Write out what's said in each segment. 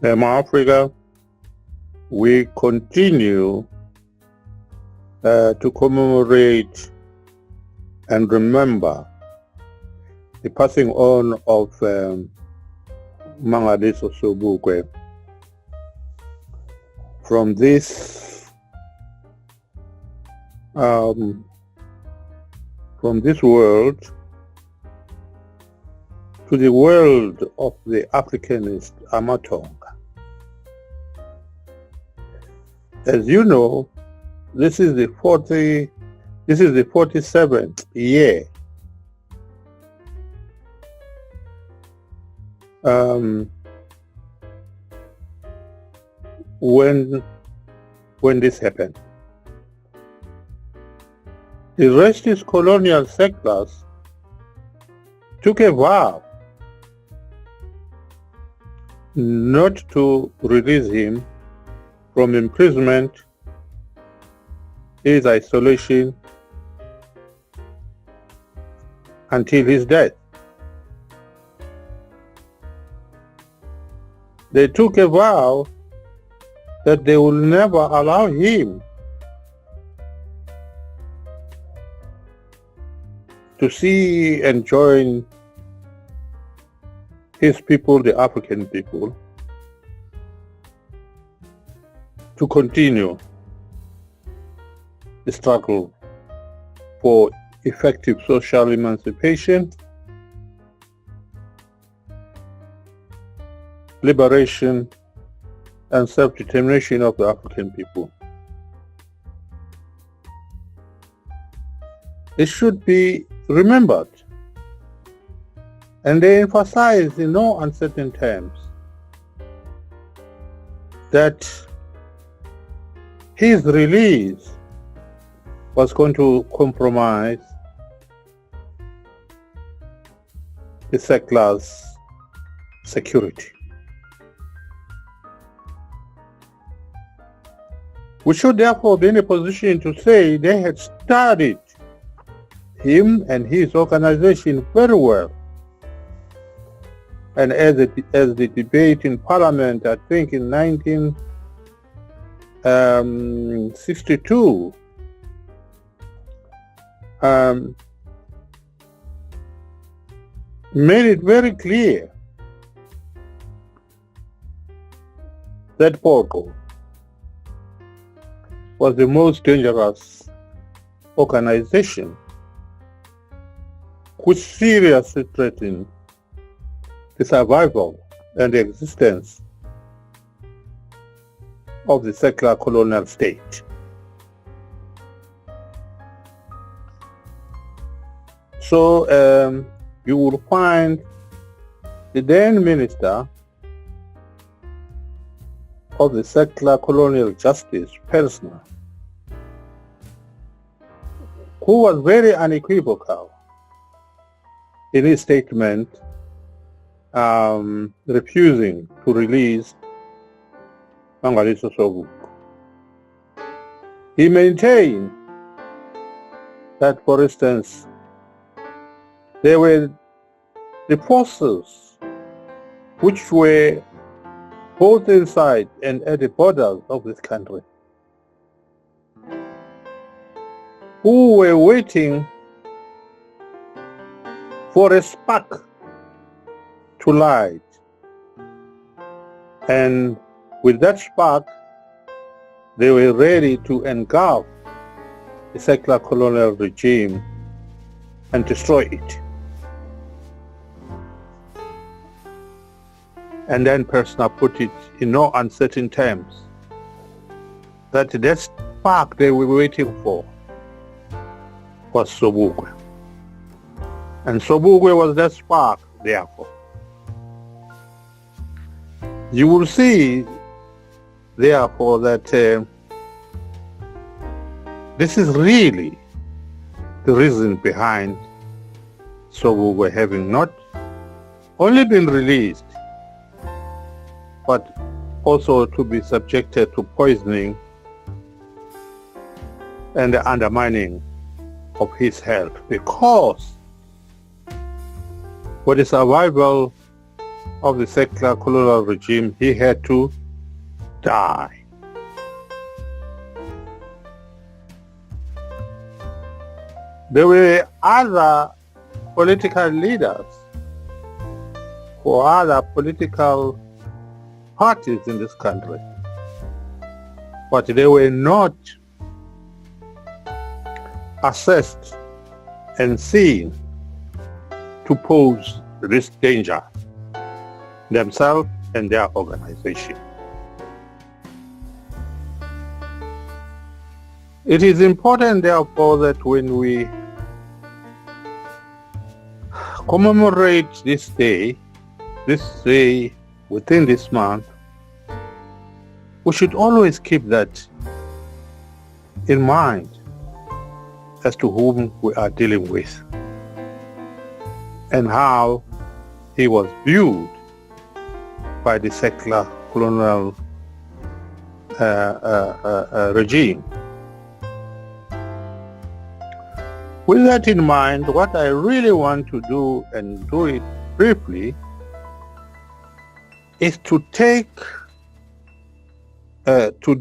Africa, we continue to commemorate and remember the passing on of Mangaliso Sobukwe from this world to the world of the Africanist Amatonga. As you know, this is the 47th year when this happened. The racist colonial settlers took a vow not to release him from imprisonment, his isolation, until his death. They took a vow that they will never allow him to see and join his people, the African people, to continue the struggle for effective social emancipation, liberation, and self-determination of the African people. It should be remembered, and they emphasize in no uncertain terms that his release was going to compromise the settlers' security. We should therefore be in a position to say they had studied him and his organization very well. And as the debate in Parliament, I think in 1962, made it very clear that Porco was the most dangerous organization which seriously threatened the survival and the existence of the secular colonial state. So you will find the then Minister of the secular colonial justice, Persona, who was very unequivocal in his statement refusing to release Mangaliso Sobukwe. He maintained that, for instance, there were the forces which were both inside and at the borders of this country, who were waiting for a spark to light. And with that spark, they were ready to engulf the secular colonial regime and destroy it. And then Persona put it in no uncertain terms that that spark they were waiting for was Sobukwe. And Sobukwe was that spark, therefore. You will see, therefore, that this is really the reason behind Sobukwe having not only been released, but also to be subjected to poisoning and the undermining of his health, because for the survival of the secular colonial regime, he had to die. There were other political leaders for other political parties in this country, but they were not assessed and seen to pose this danger themselves and their organization. It is important, therefore, that when we commemorate this day within this month, we should always keep that in mind as to whom we are dealing with and how he was viewed by the secular colonial regime. With that in mind, what I really want to do, and do it briefly, is to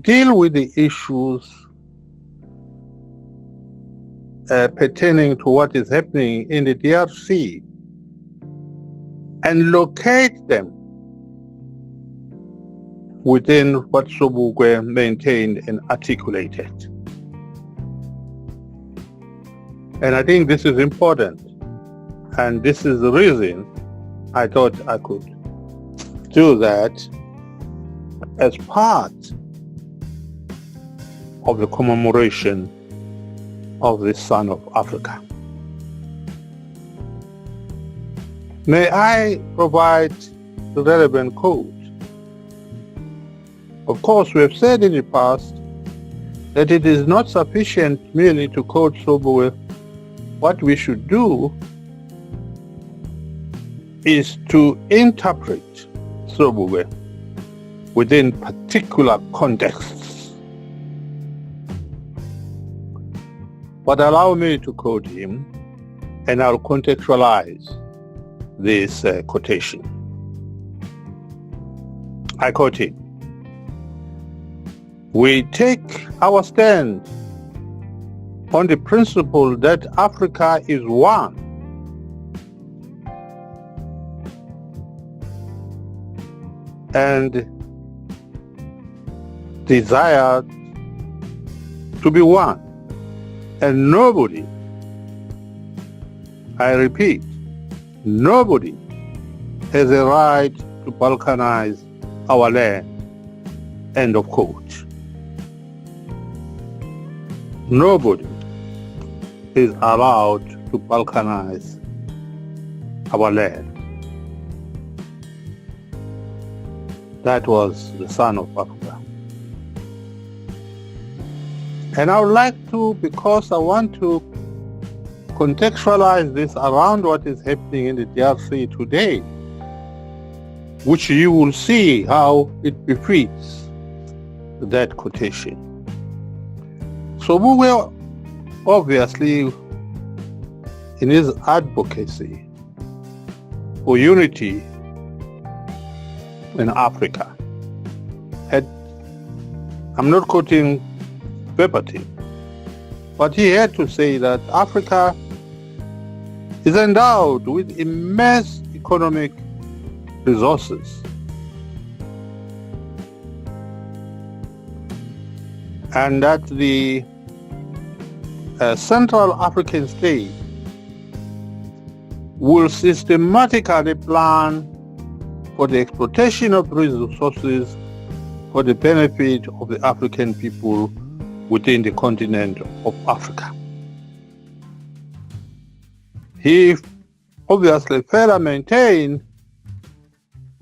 deal with the issues pertaining to what is happening in the DRC and locate them within what Sobukwe maintained and articulated. And I think this is important, and this is the reason I thought I could do that as part of the commemoration of the Son of Africa. May I provide the relevant code? Of course, we have said in the past that it is not sufficient merely to quote Sobukwe. What we should do is to interpret Sobukwe within particular contexts. But allow me to quote him, and I'll contextualize this quotation. I quote him: "We take our stand on the principle that Africa is one, and desire to be one, and nobody, I repeat, nobody has a right to balkanize our land." End of quote. Nobody is allowed to balkanize our land. That was the Son of Africa. And I would like to, because I want to contextualize this around what is happening in the DRC today, which you will see how it befits that quotation. Sobukwe, obviously, in his advocacy for unity in Africa, I'm not quoting verbatim, but he had to say that Africa is endowed with immense economic resources, and that the Central African state will systematically plan for the exploitation of resources for the benefit of the African people within the continent of Africa. He obviously further maintained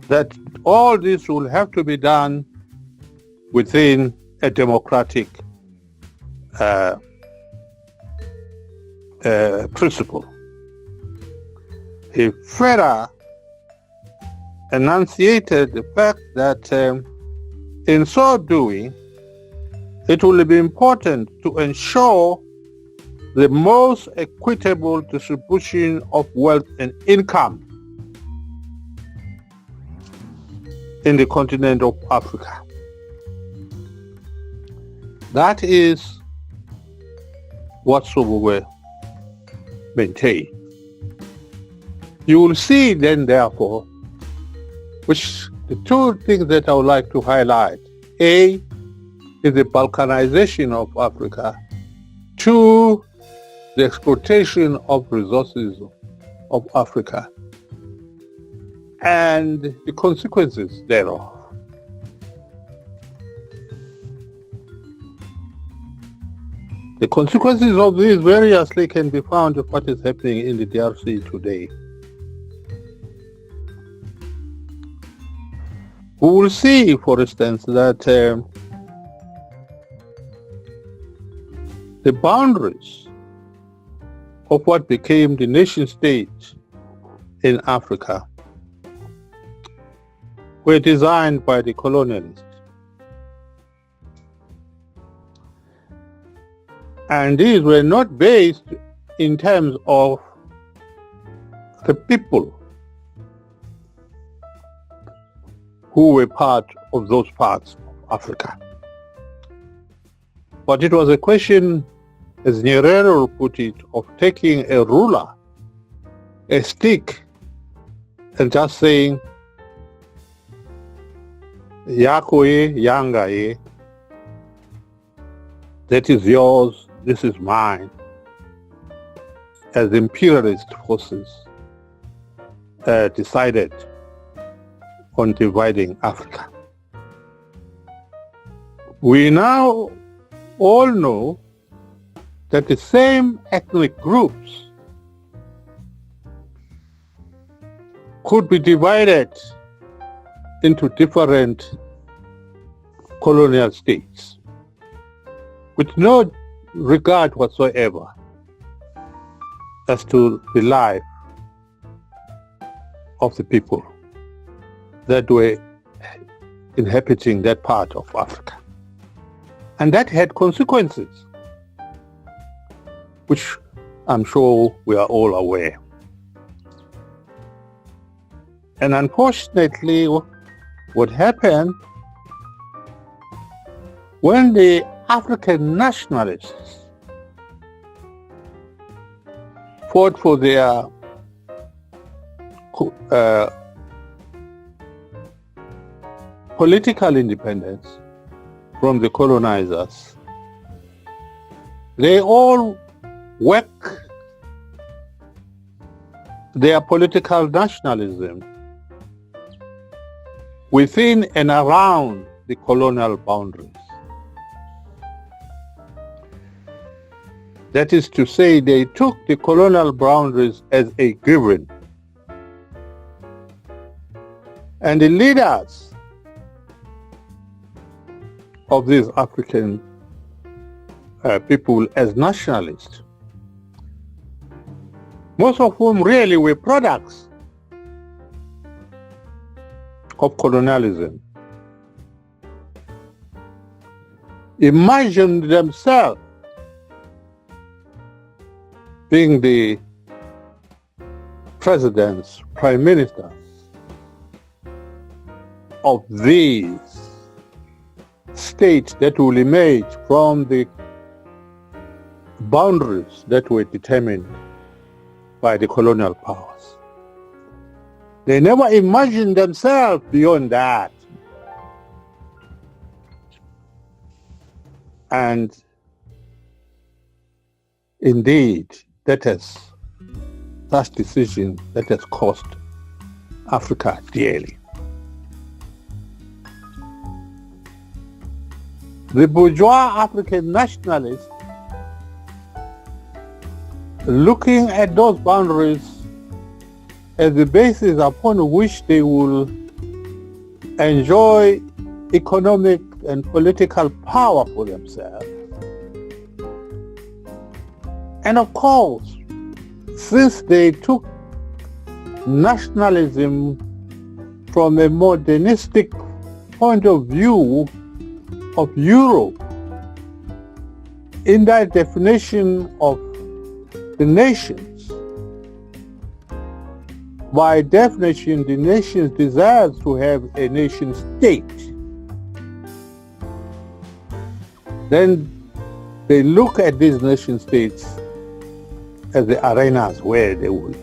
that all this will have to be done within a democratic principle. He further enunciated the fact that in so doing, it will be important to ensure the most equitable distribution of wealth and income in the continent of Africa. That is what Sobukwe maintained. You will see then, therefore, which the two things that I would like to highlight. A is the balkanization of Africa. Two, the exploitation of resources of Africa and the consequences thereof. The consequences of these variously can be found in what is happening in the DRC today. We will see, for instance, that the boundaries of what became the nation state in Africa were designed by the colonialists. And these were not based in terms of the people who were part of those parts of Africa. But it was a question, as Nyerere put it, of taking a ruler, a stick, and just saying, Yakoe, Yangae, that is yours, this is mine, as imperialist forces decided on dividing Africa. We now all know that the same ethnic groups could be divided into different colonial states with no regard whatsoever as to the life of the people that were inhabiting that part of Africa. And that had consequences, which I'm sure we are all aware. And unfortunately, what happened when the African nationalists fought for their political independence from the colonizers, they all work their political nationalism within and around the colonial boundaries. That is to say, they took the colonial boundaries as a given. And the leaders of these African people as nationalists, most of whom really were products of colonialism, imagined themselves being the presidents, prime ministers of these states that will emerge from the boundaries that were determined by the colonial powers. They never imagined themselves beyond that. And indeed, such decision that has cost Africa dearly. The bourgeois African nationalists, looking at those boundaries as the basis upon which they will enjoy economic and political power for themselves. And of course, since they took nationalism from a modernistic point of view of Europe, in that definition of the nations, by definition, the nation desires to have a nation state. Then they look at these nation states as the arenas where they will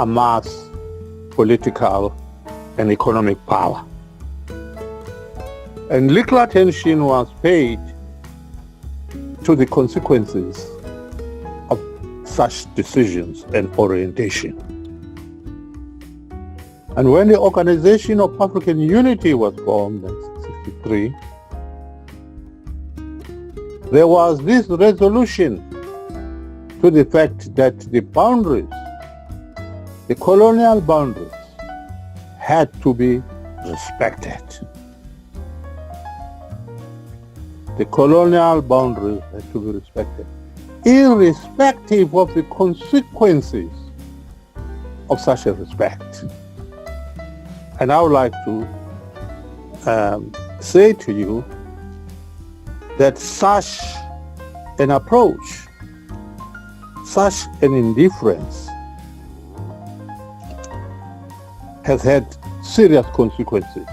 amass political and economic power. And little attention was paid to the consequences of such decisions and orientation. And when the Organization of African Unity was formed in 1963, there was this resolution to the fact that the boundaries, the colonial boundaries, had to be respected. The colonial boundaries had to be respected, irrespective of the consequences of such a respect. And I would like to say to you that such an approach, such an indifference has had serious consequences.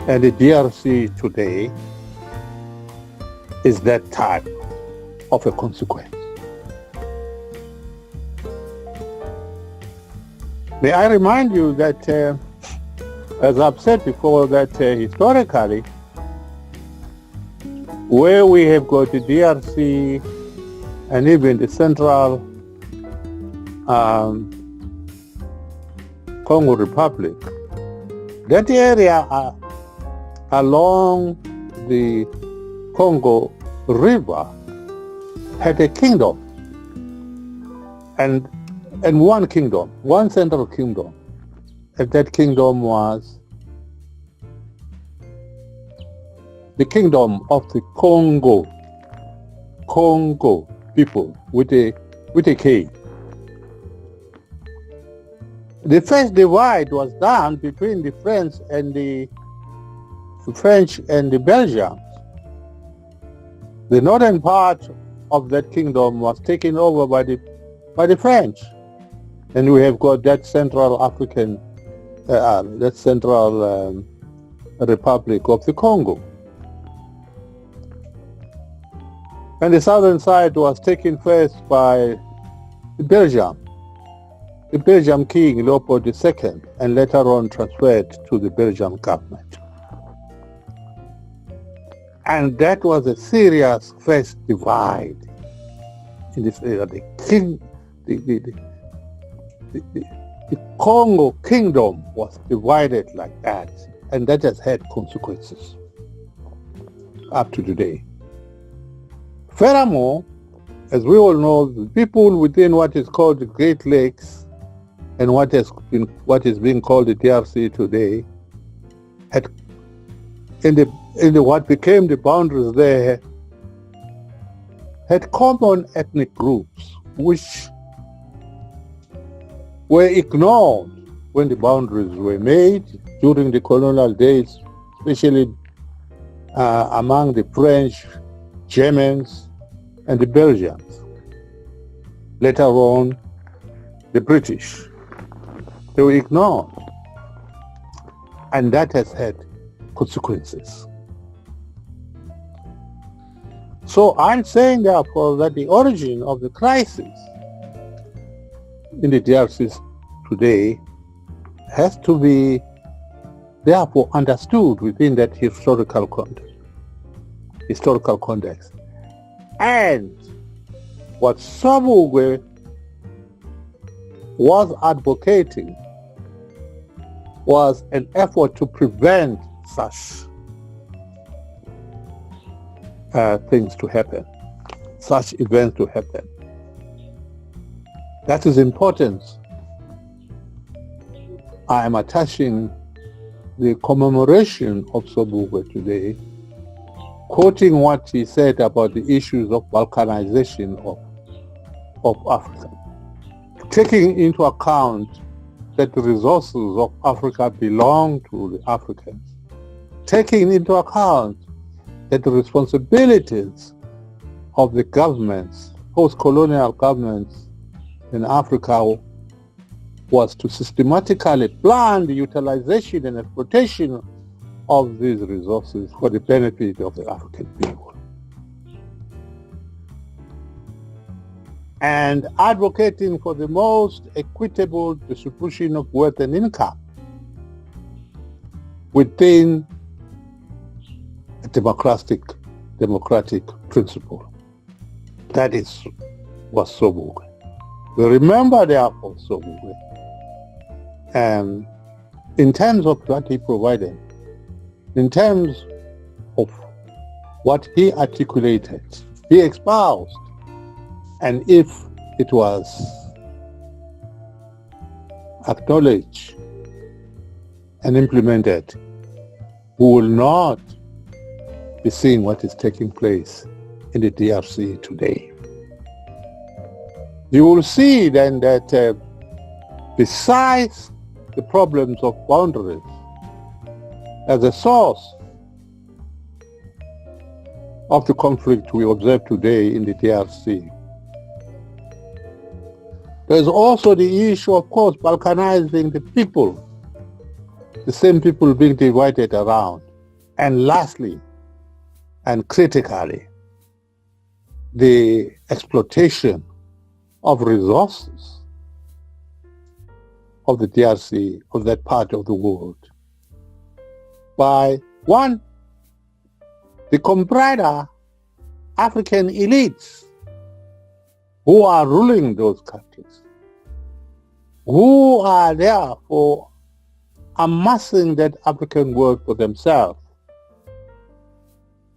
And the DRC today is that type of a consequence. May I remind you that, as I've said before, that historically, where we have got the DRC and even the Central Congo Republic, that area along the Congo River had a kingdom, and one kingdom, one central kingdom, and that kingdom was the kingdom of the Congo people with a K. The first divide was done between the French and the Belgians. The northern part of that kingdom was taken over by the French, and we have got that Central African, Republic of the Congo. And the southern side was taken first by Belgium, the Belgian king Leopold II, and later on transferred to the Belgian government. And that was a serious first divide in this area. The Congo kingdom was divided like that, and that has had consequences up to today. Furthermore, as we all know, the people within what is called the Great Lakes and what is being called the DRC today had in the what became the boundaries there had common ethnic groups which were ignored when the boundaries were made during the colonial days, especially among the French, Germans, and the Belgians. Later on, the British. They were ignored. And that has had consequences. So I'm saying, therefore, that the origin of the crisis in the DRC today has to be, therefore, understood within that historical context. And what Sobukwe was advocating was an effort to prevent such things to happen, such events to happen. That is important. I am attaching the commemoration of Sobukwe today, quoting what he said about the issues of balkanization of Africa, taking into account that the resources of Africa belong to the Africans, taking into account that the responsibilities of the governments, post-colonial governments in Africa was to systematically plan the utilization and exploitation of these resources for the benefit of the African people. And advocating for the most equitable distribution of wealth and income within a democratic principle. That was Sobukwe. We remember therefore Sobukwe, and in terms of what he provided, in terms of what he articulated, he espoused, and if it was acknowledged and implemented, we will not be seeing what is taking place in the DRC today. You will see then that besides the problems of boundaries as a source of the conflict we observe today in the DRC, there's also the issue, of course, balkanizing the people, the same people being divided around. And lastly, and critically, the exploitation of resources of the DRC, of that part of the world, by one, the comprador African elites who are ruling those countries, who are there for amassing that African wealth for themselves,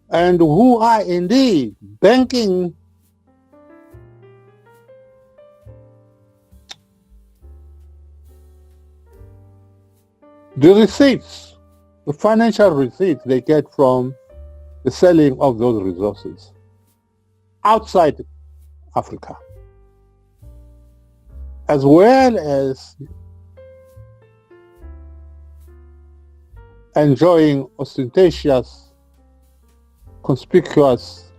and who are indeed banking the receipts, the financial receipts they get from the selling of those resources outside Africa, as well as enjoying ostentatious, conspicuous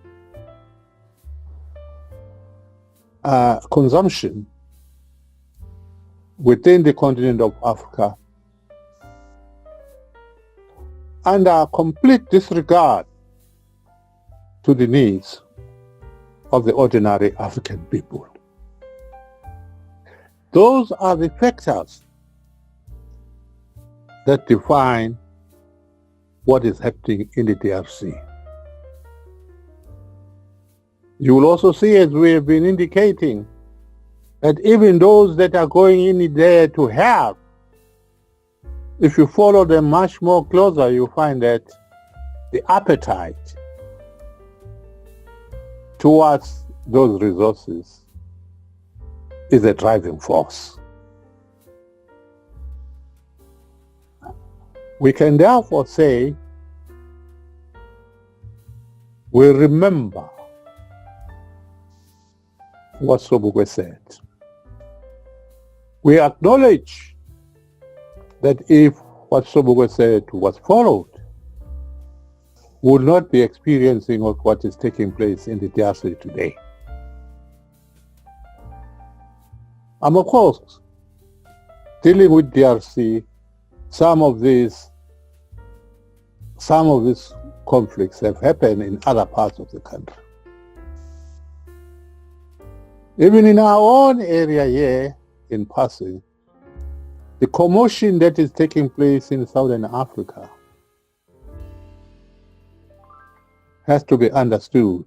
consumption within the continent of Africa, under complete disregard to the needs of the ordinary African people. Those are the factors that define what is happening in the DRC. You will also see, as we have been indicating, that even those that are going in there to have, if you follow them much more closer, you find that the appetite towards those resources is a driving force. We can therefore say we remember what Sobukwe said. We acknowledge that if what Sobukwe said was followed, we would not be experiencing what is taking place in the DRC today. And of course, dealing with DRC, some of these conflicts have happened in other parts of the country. Even in our own area here, in passing, the commotion that is taking place in Southern Africa has to be understood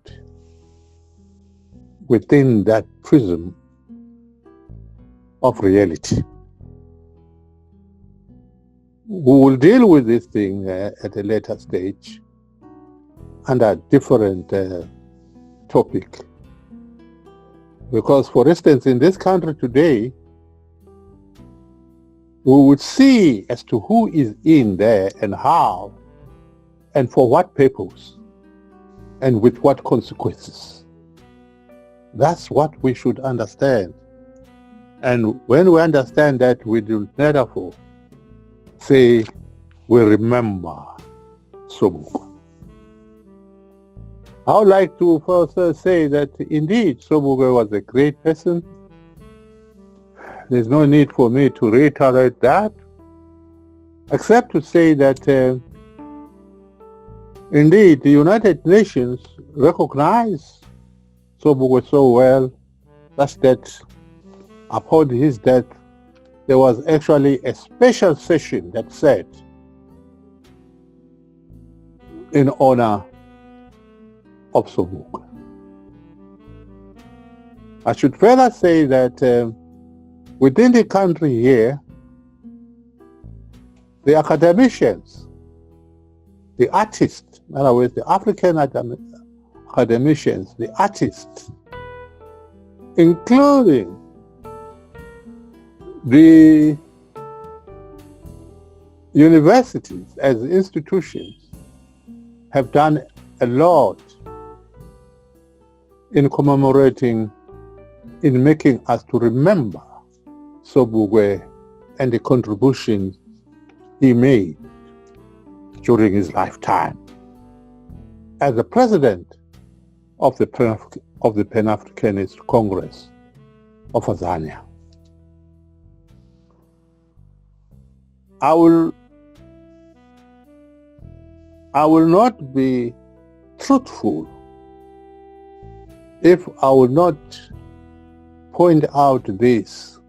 within that prism of reality. We will deal with this thing at a later stage under a different topic. Because, for instance, in this country today, we would see as to who is in there and how and for what purpose and with what consequences. That's what we should understand. And when we understand that, we do therefore say we remember Sobukwe. I would like to first say that indeed Sobukwe was a great person, there's no need for me to reiterate that, except to say that indeed the United Nations recognize Sobukwe so well, such that upon his death there was actually a special session that said in honor of Sobukwe. I should further say that within the country here, the academicians, the artists, in other words, the African academicians, the artists, including the universities as institutions, have done a lot in commemorating, in making us to remember Sobukwe and the contributions he made during his lifetime as the president of the Pan-Africanist Congress of Tanzania. I will not be truthful if I will not point out this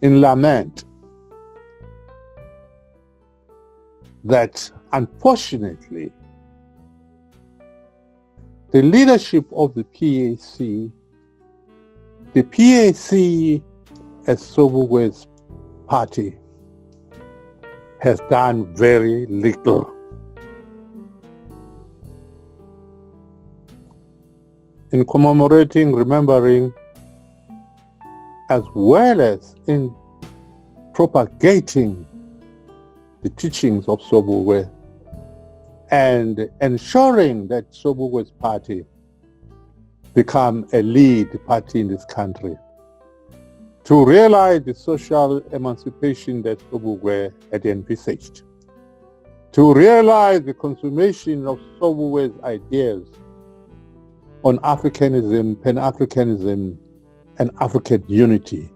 in lament, that unfortunately the leadership of the PAC as Sobukwe's party, has done very little in commemorating, remembering, as well as in propagating the teachings of Sobukwe and ensuring that Sobukwe's party become a lead party in this country, to realize the social emancipation that Sobukwe had envisaged, to realize the consummation of Sobukwe's ideas on Africanism, Pan-Africanism, and African unity,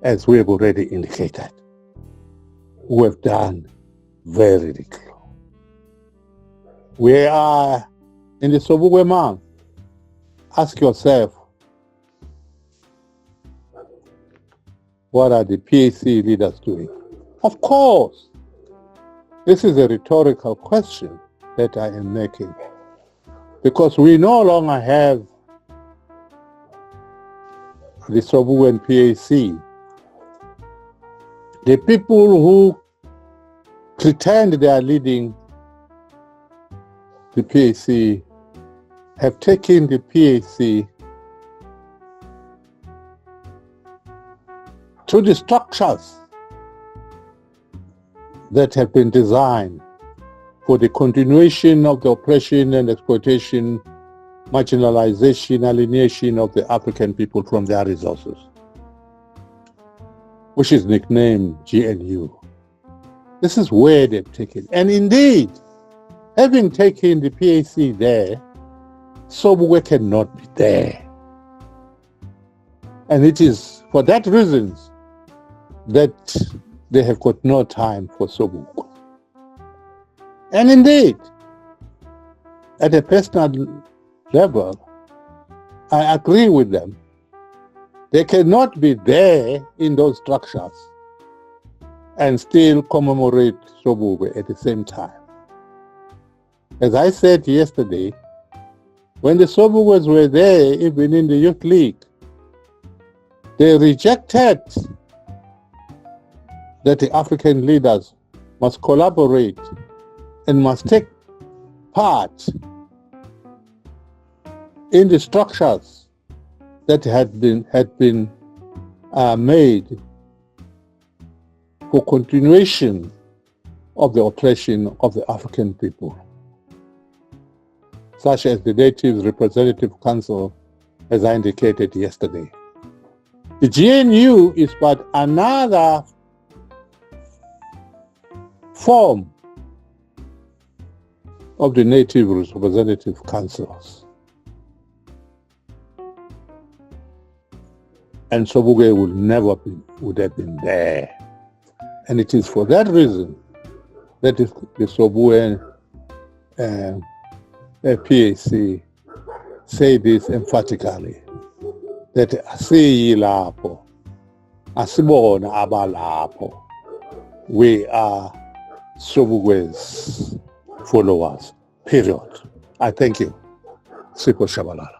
as we have already indicated. We have done very little. We are in the Sobukwe month. Ask yourself, what are the PAC leaders doing? Of course, this is a rhetorical question that I am making, because we no longer have the Sobukwe and PAC. The people who pretend they are leading the PAC have taken the PAC to the structures that have been designed for the continuation of the oppression and exploitation, marginalization, alienation of the African people from their resources, which is nicknamed GNU. This is where they've taken. And indeed, having taken the PAC there, Sobukwe cannot be there. And it is for that reason that they have got no time for Sobukwe. And indeed, at a personal level, I agree with them. They cannot be there in those structures and still commemorate Sobukwe at the same time. As I said yesterday, when the Sobukwes were there, even in the Youth League, they rejected that the African leaders must collaborate and must take part in the structures that had been made for continuation of the oppression of the African people, such as the Natives Representative Council, as I indicated yesterday. The GNU is but another form of the Native Representative Councils. and Sobukwe would have been there. And it is for that reason that the Sobukwe PAC say this emphatically, that asiyi lapho, asibona abalapho. We are Sobukwe's followers, period. I thank you. Sipho Shabalala.